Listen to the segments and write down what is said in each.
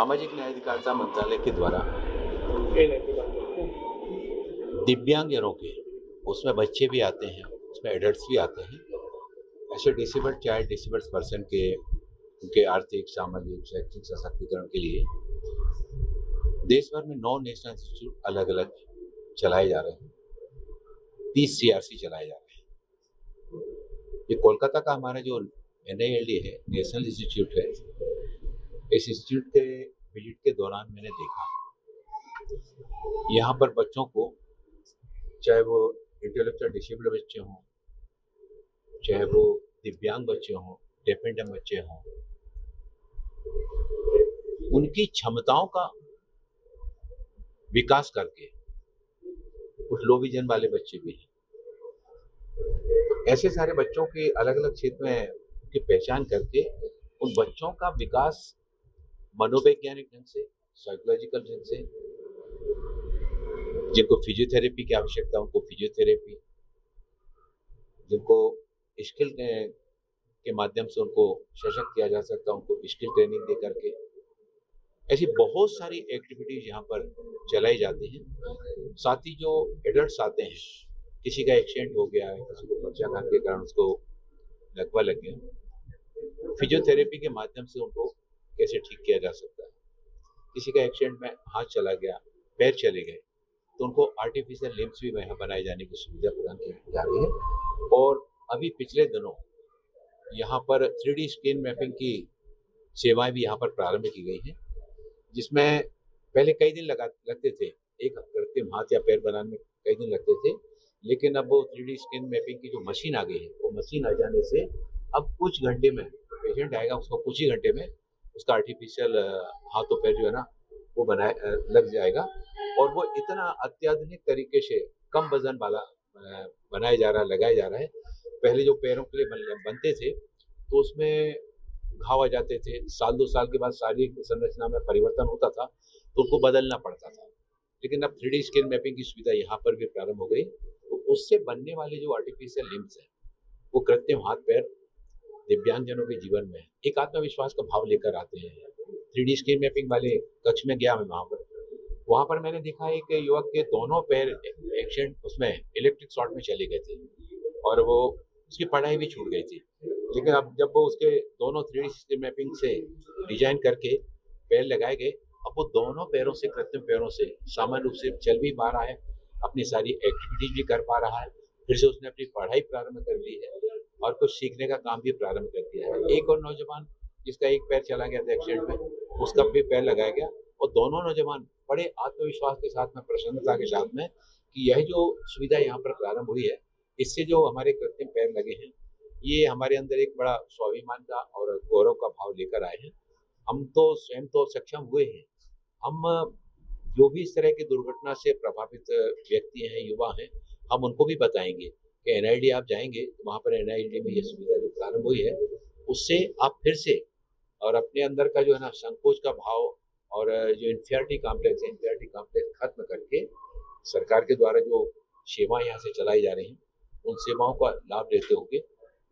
सामाजिक न्याय अधिकारिता मंत्रालय के द्वारा दिव्यांगजनों के, उसमें बच्चे भी आते हैं, उसमें एडल्ट्स भी आते हैं, ऐसे डिसेबल्ड चाइल्ड, डिसेबल्ड पर्सन के उनके आर्थिक, सामाजिक, शैक्षिक सशक्तिकरण के लिए देश भर में 9 नेशनल इंस्टीट्यूट अलग अलग चलाए जा रहे हैं। 30 सीआरसी चलाए जा रहे हैं। ये कोलकाता का हमारा जो NILD है, नेशनल इंस्टीट्यूट है, इस इंस्टीट्यूट के विजिट के दौरान मैंने देखा यहाँ पर बच्चों को, चाहे वो इंटेलेक्चुअल डिसेबल्ड बच्चे हों, चाहे वो दिव्यांग बच्चे हों, डेफ एंड डम्ब बच्चे हों, उनकी क्षमताओं का विकास करके, कुछ लो विजन वाले बच्चे भी हैं, ऐसे सारे बच्चों के अलग अलग क्षेत्र में उनकी पहचान करके उन बच्चों का विकास मनोवैज्ञानिक ढंग से, साइकोलॉजिकल ढंग से, जिनको फिजियोथेरेपी की आवश्यकता उनको फिजियोथेरेपी, जिनको स्किल के माध्यम से उनको सशक्त किया जा सकता है उनको स्किल ट्रेनिंग दे करके, ऐसी बहुत सारी एक्टिविटीज यहाँ पर चलाई जाती हैं। साथ ही जो एडल्ट्स आते हैं, किसी का एक्सीडेंट हो गया है, किसी को पक्षाघात के कारण उसको लकवा लग गया, फिजियोथेरेपी के माध्यम से उनको कैसे ठीक किया जा सकता है। किसी का एक्सीडेंट में हाथ चला गया, पैर चले गए, तो उनको आर्टिफिशियल लिम्स भी यहाँ बनाए जाने की सुविधा प्रदान की जा रही है। और अभी पिछले दिनों यहाँ पर 3D स्क्रीन मैपिंग की सेवाएं भी यहाँ पर प्रारंभ की गई हैं, जिसमें पहले कई दिन लगते थे, एक कृत्रिम हाथ या पैर बनाने में कई दिन लगते थे, लेकिन अब वो 3D स्क्रीन मैपिंग की जो मशीन आ गई है, वो मशीन आ जाने से अब कुछ घंटे में पेशेंट आएगा, उसको कुछ ही घंटे में उसका आर्टिफिशियल हाथ और पैर जो है ना वो लग जाएगा। और वो इतना अत्याधुनिक तरीके से कम वजन वाला बनाया जा रहा है, लगाया जा रहा है। पहले जो पैरों के लिए बनते थे तो उसमें घाव आ जाते थे, साल 2 साल के बाद शारीरिक संरचना में परिवर्तन होता था तो उनको बदलना पड़ता था। लेकिन अब 3D स्कैन मैपिंग की सुविधा यहाँ पर भी प्रारंभ हो गई, तो उससे बनने वाले जो आर्टिफिशियल लिम्स हैं वो कृत्रिम हाथ पैर दिव्यांगजनों के जीवन में एक आत्मविश्वास का भाव लेकर आते हैं। 3D स्कैन मैपिंग वाले कक्ष में गया मैं, वहाँ पर मैंने देखा एक युवक के दोनों पैर एक्सीडेंट उसमें इलेक्ट्रिक शॉर्ट में चले गए थे और वो उसकी पढ़ाई भी छूट गई थी। लेकिन अब जब वो उसके दोनों 3D स्कैन मैपिंग से डिजाइन करके पैर लगाए गए, अब वो दोनों पैरों से, कृत्रिम पैरों से सामान्य रूप से चल भी पा रहा है, अपनी सारी एक्टिविटीज भी कर पा रहा है, फिर से उसने अपनी पढ़ाई प्रारंभ कर ली है और कुछ सीखने का काम भी प्रारंभ कर दिया है। एक और नौजवान जिसका एक पैर चला गया था एक्सीडेंट में, उसका भी पैर लगाया गया और दोनों नौजवान बड़े आत्मविश्वास के साथ में, प्रसन्नता के साथ में कि यह जो सुविधा यहाँ पर प्रारंभ हुई है, इससे जो हमारे कृत्रिम पैर लगे हैं, ये हमारे अंदर एक बड़ा स्वाभिमान का और गौरव का भाव लेकर आए हैं। हम तो स्वयं तो सक्षम हुए हैं, हम जो भी इस तरह की दुर्घटना से प्रभावित व्यक्ति हैं, युवा हैं, हम उनको भी बताएंगे कि NILD आप जाएंगे तो वहाँ पर NILD में ये सुविधा जो प्रारंभ हुई है, उससे आप फिर से और अपने अंदर का जो है ना संकोच का भाव और जो इन्फियरिटी कॉम्प्लेक्स है, इन्फियरिटी कॉम्प्लेक्स खत्म करके सरकार के द्वारा जो सेवाएं यहाँ से चलाई जा रही हैं, उन सेवाओं का लाभ लेते हुए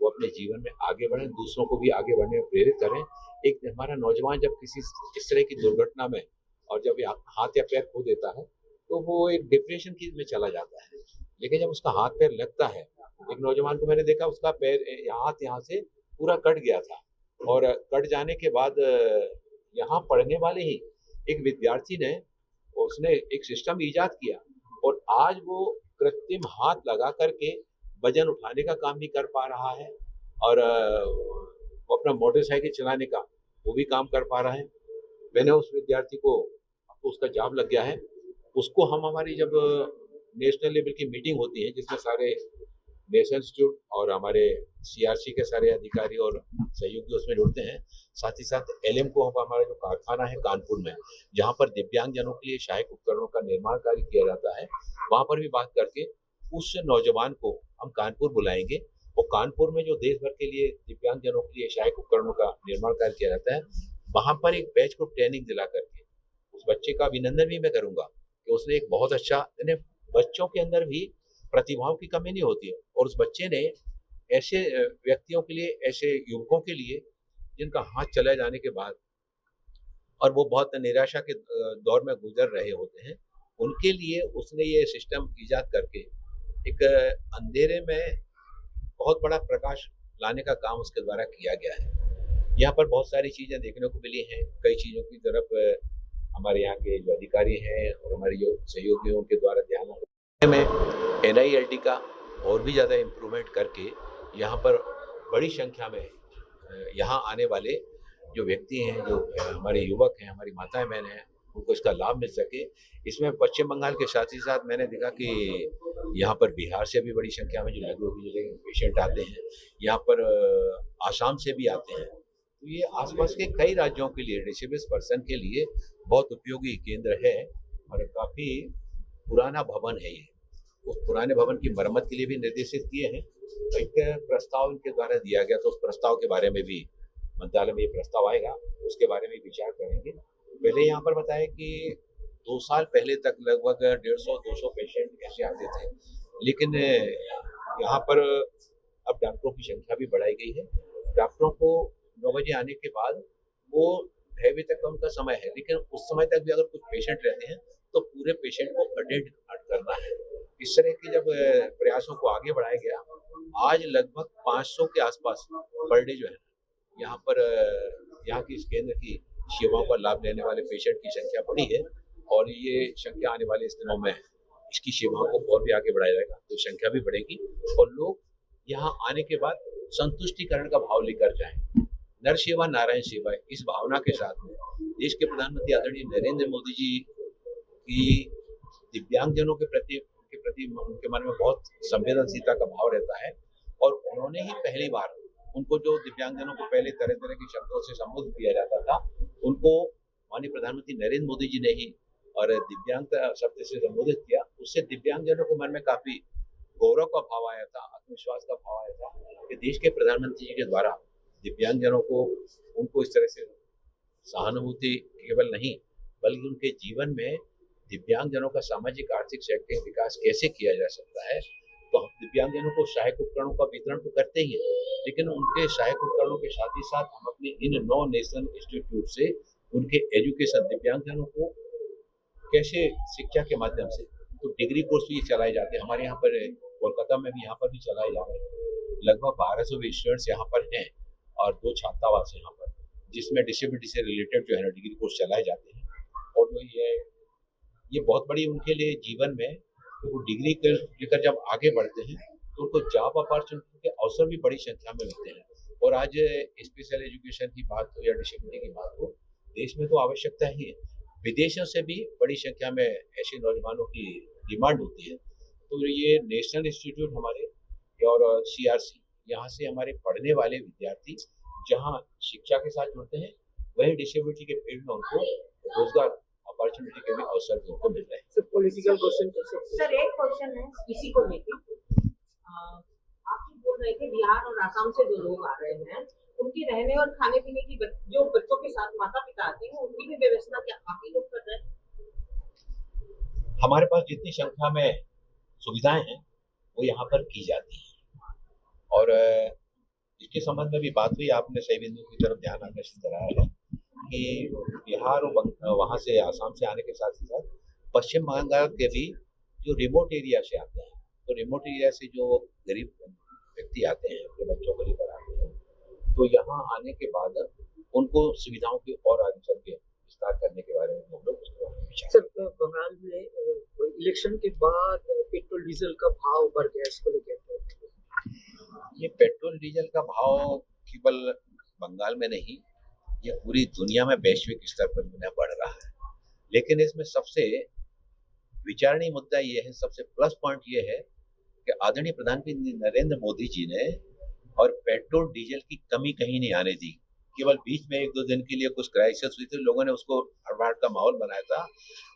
वो अपने जीवन में आगे बढ़ें, दूसरों को भी आगे बढ़ने में प्रेरित करें। एक हमारा नौजवान जब किसी इस तरह की दुर्घटना में और जब हाथ या पैर खो देता है तो वो एक डिप्रेशन की में चला जाता है, लेकिन जब उसका हाथ पैर लगता है, एक नौजवान को मैंने देखा उसका पैर हाथ यहाँ से पूरा कट गया था और कट जाने के बाद यहाँ पढ़ने वाले ही एक विद्यार्थी ने, उसने एक सिस्टम ईजाद किया और आज वो कृत्रिम हाथ लगा करके वजन उठाने का काम भी कर पा रहा है और वो अपना मोटरसाइकिल चलाने का वो भी काम कर पा रहा है। मैंने उस विद्यार्थी को, उसका जॉब लग गया है, उसको हम हमारी जब नेशनल लेवल की मीटिंग होती है जिसमें सारे नेशनल इंस्टीट्यूट और हमारे CRC के सारे अधिकारी और सहयोगी उसमें जुड़ते हैं, साथ ही साथ LM को हमारा जो कारखाना है कानपुर में, जहाँ पर दिव्यांगजनों के लिए सहायक उपकरणों का निर्माण कार्य किया जाता है, वहाँ पर भी बात करके उस नौजवान को हम कानपुर बुलाएंगे और कानपुर में जो देश भर के लिए दिव्यांगजनों के लिए सहायक उपकरणों का निर्माण कार्य किया जाता है, वहाँ पर एक बैच को ट्रेनिंग दिला करके उस बच्चे का अभिनंदन भी मैं करूंगा कि उसने एक बहुत अच्छा, बच्चों के अंदर भी प्रतिभाओं की कमी नहीं होती है और उस बच्चे ने ऐसे व्यक्तियों के लिए, ऐसे युवकों के लिए जिनका हाथ चला जाने के बाद और वो बहुत निराशा के दौर में गुजर रहे होते हैं, उनके लिए उसने ये सिस्टम ईजाद करके एक अंधेरे में बहुत बड़ा प्रकाश लाने का काम उसके द्वारा किया गया है। यहाँ पर बहुत सारी चीज़ें देखने को मिली हैं, कई चीज़ों की तरफ हमारे यहाँ के जो अधिकारी हैं और हमारे जो सहयोगियों के द्वारा ध्यान में एनआईएलटी का और भी ज़्यादा इम्प्रूवमेंट करके यहाँ पर बड़ी संख्या में यहाँ आने वाले जो व्यक्ति हैं, जो हमारे युवक हैं, हमारी माताएं बहनें हैं, उनको इसका लाभ मिल सके। इसमें पश्चिम बंगाल के साथ ही साथ मैंने देखा कि यहाँ पर बिहार से भी बड़ी संख्या में जो लघु विकलांग पेशेंट आते हैं, यहाँ पर आसाम से भी आते हैं। तो ये आसपास के कई राज्यों के लिए डिसेबल्ड पर्सन के लिए बहुत उपयोगी केंद्र है और काफ़ी पुराना भवन है ये। उस पुराने भवन की मरम्मत के लिए भी निर्देशित किए हैं। एक प्रस्ताव इनके द्वारा दिया गया, तो उस प्रस्ताव के बारे में भी मंत्रालय में ये प्रस्ताव आएगा, उसके बारे में विचार करेंगे। पहले यहाँ पर बताया कि 2 साल पहले तक लगभग 150-200 पेशेंट ऐसे आते थे, लेकिन यहाँ पर अब डॉक्टरों की संख्या भी बढ़ाई गई है। डॉक्टरों को 9 बजे आने के बाद वो 6 बजे तक का उनका समय है, लेकिन उस समय तक भी अगर कुछ पेशेंट रहते हैं तो पूरे पेशेंट को अटेंड करना है। इस तरह के जब प्रयासों को आगे बढ़ाया गया, आज लगभग 500 के आसपास पर डे जो है यहाँ पर यहाँ की इस केंद्र की सेवाओं का लाभ लेने वाले पेशेंट की संख्या बढ़ी है और ये संख्या आने वाले इस दिनों में इसकी सेवाओं को और भी आगे बढ़ाया जाएगा, तो संख्या भी बढ़ेगी और लोग यहाँ आने के बाद संतुष्टिकरण का भाव लेकर जाएं। नर सेवा नारायण सेवा, इस भावना के साथ में देश के प्रधानमंत्री आदरणीय नरेंद्र मोदी जी की दिव्यांगजनों के प्रति उनके मन में बहुत संवेदनशीलता का भाव रहता है और उन्होंने ही पहली बार उनको, जो दिव्यांगजनों को पहले तरह तरह के शब्दों से संबोधित किया जाता था, उनको माननीय प्रधानमंत्री नरेंद्र मोदी जी ने ही और दिव्यांगता शब्द से संबोधित किया। उससे दिव्यांगजनों के मन में काफी गौरव का भाव आया था, आत्मविश्वास का भाव आया था कि देश के प्रधानमंत्री जी के द्वारा दिव्यांगजनों को, उनको इस तरह से सहानुभूति केवल नहीं बल्कि उनके जीवन में दिव्यांगजनों का सामाजिक आर्थिक शैक्षिक विकास कैसे किया जा सकता है। तो हम दिव्यांगजनों को सहायक उपकरणों का वितरण तो करते ही हैं, लेकिन उनके सहायक उपकरणों के साथ ही साथ हम अपने इन 9 नेशनल इंस्टीट्यूट से उनके एजुकेशन, दिव्यांगजनों को कैसे शिक्षा के माध्यम से, तो डिग्री कोर्स भी चलाए जाते हैं। हमारे यहाँ पर कोलकाता में भी यहाँ पर भी चलाए जा रहे हैं। लगभग 1200 स्टूडेंट्स यहाँ पर हैं और 2 छात्रावास यहाँ पर, जिसमें डिसेबिलिटी से रिलेटेड जो है ना डिग्री कोर्स चलाए जाते हैं। और वो ये बहुत बड़ी उनके लिए जीवन में, तो वो डिग्री लेकर जब आगे बढ़ते हैं तो उनको जॉब अपॉर्चुनिटी के अवसर भी बड़ी संख्या में मिलते हैं। और आज स्पेशल एजुकेशन की बात हो या डिसेबिलिटी की बात हो, देश में तो आवश्यकता ही है, विदेशों से भी बड़ी संख्या में ऐसे नौजवानों की डिमांड होती है। तो ये नेशनल इंस्टीट्यूट हमारे और सीआरसी, यहाँ से हमारे पढ़ने वाले विद्यार्थी जहाँ शिक्षा के साथ जुड़ते हैं, वही डिसेबिलिटी के फील्ड में उनको रोजगार अपॉर्चुनिटी के भी अवसर भी उनको मिल रहे हैं। सर पॉलिटिकल क्वेश्चन कर सकते हैं? सर एक क्वेश्चन है इसी को लेके, आप बोल रहे थे बिहार और आसाम से जो लोग आ रहे हैं उनकी रहने और खाने पीने की जो बच्चों के साथ माता पिता आते हैं उनकी भी व्यवस्था क्या काफी लोग कर रहे हैं? हमारे पास जितनी संख्या में सुविधाएं हैं वो यहाँ पर की जाती हैं और इसके संबंध में भी बात हुई, आपने सही बिंदु की तरफ ध्यान आकर्षित कराया है कि बिहार और वहाँ से आसाम से आने के साथ ही साथ पश्चिम बंगाल के भी जो रिमोट एरिया से आते हैं, तो रिमोट एरिया से जो गरीब व्यक्ति आते हैं, अपने बच्चों को लेकर आते हैं, तो यहाँ आने के बाद उनको सुविधाओं की और आगे चल के विस्तार करने के बारे में हम लोग उसके बारे में विचार। सर बंगाल में इलेक्शन के बाद पेट्रोल डीजल का भाव बढ़ गया, इसको लेकर ये पेट्रोल डीजल का भाव केवल बंगाल में नहीं, ये पूरी दुनिया में वैश्विक स्तर पर बढ़ रहा है। लेकिन इसमें सबसे विचारणीय मुद्दा ये है, सबसे प्लस पॉइंट ये है कि आदरणीय प्रधानमंत्री नरेंद्र मोदी जी ने और पेट्रोल डीजल की कमी कहीं नहीं आने दी। केवल बीच में 1-2 दिन के लिए कुछ क्राइसिस हुई थी, लोगों ने उसको हड़बड़ाहट का माहौल बनाया था,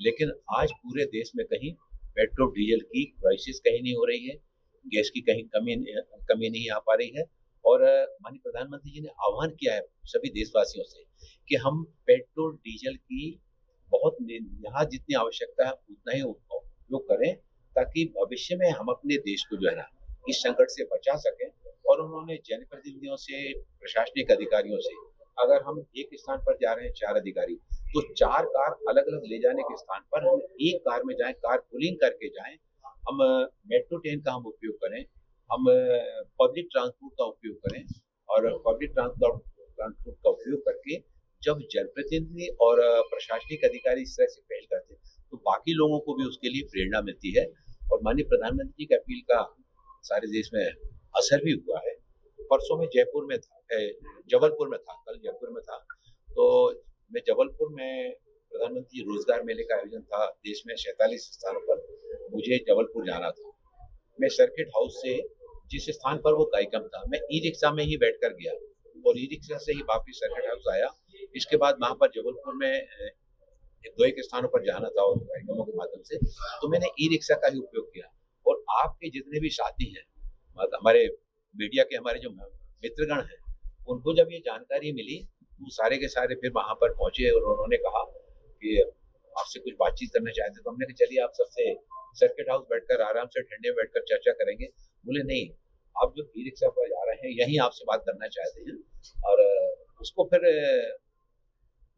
लेकिन आज पूरे देश में कहीं पेट्रोल डीजल की क्राइसिस कहीं नहीं हो रही है, गैस की कहीं कमी नहीं आ पा रही है। और माननीय प्रधानमंत्री जी ने आह्वान किया है सभी देशवासियों से कि हम पेट्रोल डीजल की बहुत यहाँ जितनी आवश्यकता है उतना ही उपयोग करें, ताकि भविष्य में हम अपने देश को जो है ना इस संकट से बचा सकें। और उन्होंने जनप्रतिनिधियों से, प्रशासनिक अधिकारियों से, अगर हम एक स्थान पर जा रहे हैं 4 अधिकारी, तो 4 कार अलग-अलग ले जाने के स्थान पर हम एक कार में जाएँ, कार पूलिंग करके जाएँ। हम मेट्रो ट्रेन का हम उपयोग करें, हम पब्लिक ट्रांसपोर्ट का उपयोग करें और पब्लिक ट्रांसपोर्ट का उपयोग करके जब जनप्रतिनिधि और प्रशासनिक अधिकारी इस तरह से पहल करते हैं, तो बाकी लोगों को भी उसके लिए प्रेरणा मिलती है और माननीय प्रधानमंत्री की अपील का सारे देश में असर भी हुआ है। परसों में जयपुर में था, जबलपुर में था, कल जयपुर में था। तो मैं जबलपुर में प्रधानमंत्री रोजगार मेले का आयोजन था, देश में 47 स्थानों पर मुझे जबलपुर जाना था। मैं सर्किट हाउस से जिस स्थान पर वो कार्यक्रम था, मैं ई-रिक्शा में ही बैठकर गया और ई-रिक्शा से ही वापिस सर्किट हाउस आया। इसके बाद वहाँ पर जबलपुर में 2 एक स्थानों पर जाना था और कार्यक्रमों के माध्यम से, तो मैंने ई-रिक्शा का ही उपयोग किया और आपके जितने भी साथी हैं, हमारे मीडिया के हमारे जो मित्रगण हैं, उनको जब ये जानकारी मिली, वो सारे के सारे फिर वहाँ पर पहुँचे और उन्होंने कहा कि आपसे कुछ बातचीत करना चाहते हैं, तो हमने कहा चलिए आप सबसे सर्किट हाउस बैठकर आराम से ठंडे में बैठकर चर्चा करेंगे। बोले नहीं, आप जो ई-रिक्शा पर जा रहे हैं, यहीं आपसे बात करना चाहते हैं और उसको फिर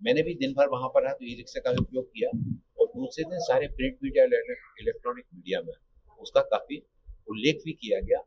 मैंने भी दिन भर वहाँ पर रहा तो ई-रिक्शा का भी उपयोग किया और दूसरे दिन सारे प्रिंट मीडिया, इलेक्ट्रॉनिक मीडिया में उसका काफ़ी उल्लेख भी किया गया